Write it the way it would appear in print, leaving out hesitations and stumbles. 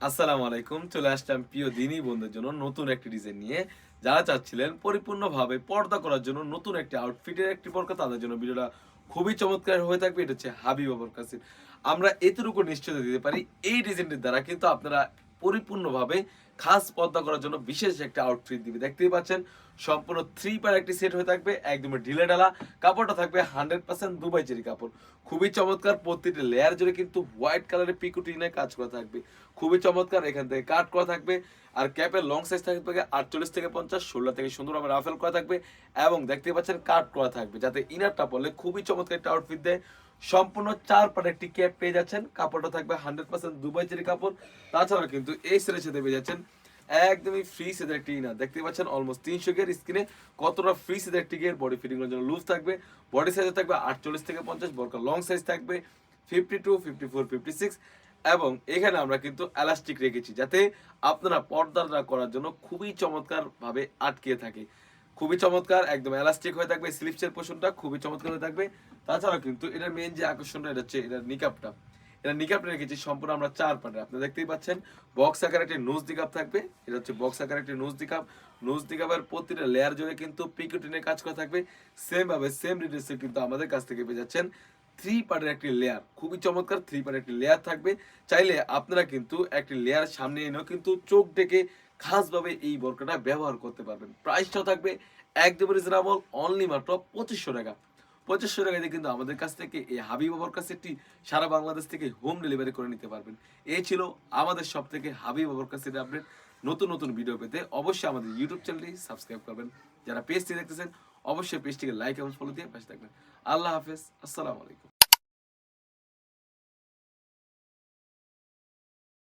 আসসালামু আলাইকুম। চলে আসলাম প্রিয় দিনী বন্ধুদের জন্য নতুন একটি ডিজাইন নিয়ে। যারা চাচ্ছিলেন পরিপূর্ণভাবে পর্দা করার জন্য নতুন একটি আউটফিটের একটি বোরকা, তাদের জন্য ভিডিওটা খুবই চমৎকার হয়ে থাকবে। এটা হচ্ছে হাবিবা বোরকাসির। আমরা এতটুকু নিশ্চয়তা দিতে পারি, এই ডিজাইনটির দ্বারা কিন্তু আপনারা পরিপূর্ণভাবে খাস পর্দা করার জন্য বিশেষ একটা আউটফিট দিবে। দেখতেই পাচ্ছেন, সম্পূর্ণ 3 পার একটি সেট হয়ে থাকবে। একদমই ঢিলেঢালা। কাপড়টা থাকবে 100% দুবাই চেরি কাপড়। খুবই চমৎকার। প্রতিটি লেয়ার জুড়ে কিন্তু হোয়াইট কালারের পিকুটিনে কাজ করা থাকবে। খুবই চমৎকার। এখান থেকে কাট করা থাকবে। আর ক্যাপের লং সাইজ থাকবে 48 থেকে 50, 16 থেকে সুন্দরভাবে রাফেল করা থাকবে এবং দেখতে পাচ্ছেন কাট করা থাকবে, যাতে ইনারটা পরলে খুবই চমৎকার একটা আউটফিট দেয়। সম্পূর্ণ 4 পাট একটি ক্যাপ পেয়ে যাচ্ছেন। কাপড়টা থাকবে 100% দুবাই চেরি কাপড়। তাছাড়া কিন্তু এই সেটের সাথে পেয়ে যাচ্ছেন একদমই ফ্রি সাইজের একটি ইনার। দেখতে পাচ্ছেন অলমোস্ট 300 গিয়ার স্ক্রিনে কতটা ফ্রি সাইজের একটি গিয়ার। বডি ফিটিং এর জন্য লুজ থাকবে। বডি সাইজ থাকবে 48 থেকে 50, বরকা লং সাইজ থাকবে 52, 54, 56 এবং এখানে আমরা কিন্তু এলাস্টিক রেখেছি, যাতে আপনারা পর্দাটা করার জন্য খুবই চমৎকার ভাবে আটকে থাকে। খুবই চমৎকার, একদম এলাস্টিক হয়ে থাকবে। স্লিপসের পোর্শনটা খুবই চমৎকার হয়ে থাকবে। তাছাড়া কিন্তু এটার মেইন যে আকর্ষণটা, এটা হচ্ছে এটার নিকাপটা। এটা নিকাপটা রেখেছি সম্পূর্ণ আমরা 4 পার্টে। আপনারা দেখতেই পাচ্ছেন বক্স আকারে একটি নোজ নিকাপ থাকবে। এটা হচ্ছে বক্স আকারে একটি নোজ নিকাপ। নোজ নিকাপের প্রতিটা লেয়ার জুড়ে কিন্তু পিকোটিনের কাজ করা থাকবে। সেম ভাবে সেম ডিটেইলসে কিন্তু আমাদের কাছ থেকে পেয়ে যাচ্ছেন 3 পার্টের একটি লেয়ার। খুবই চমৎকার 3 পার্টের একটি লেয়ার থাকবে। চাইলে আপনারা কিন্তু একটি লেয়ার সামনে এনেও কিন্তু চোখ ডেকে খাসভাবে এই বোরকাটা ব্যবহার করতে পারবেন। প্রাইসটাও থাকবে একদম রিজনেবল, অনলি মাত্র 2500 টাকা। 2500 টাকা দিয়ে কিন্তু আমাদের কাছ থেকে এই হাবিবা বোরকা সেটটি সারা বাংলাদেশ থেকে হোম ডেলিভারি করে নিতে পারবেন। এই ছিল আমাদের সব থেকে হাবিবা বোরকা সেটের আপডেট। নতুন নতুন ভিডিও পেতে অবশ্যই আমাদের ইউটিউব চ্যানেলটি সাবস্ক্রাইব করবেন। যারা পেজটি দেখতেছেন অবশ্যই পেজটিকে লাইক এবং ফলো দিয়ে পাশে থাকবেন। আল্লাহ হাফেজ। আসসালামু আলাইকুম।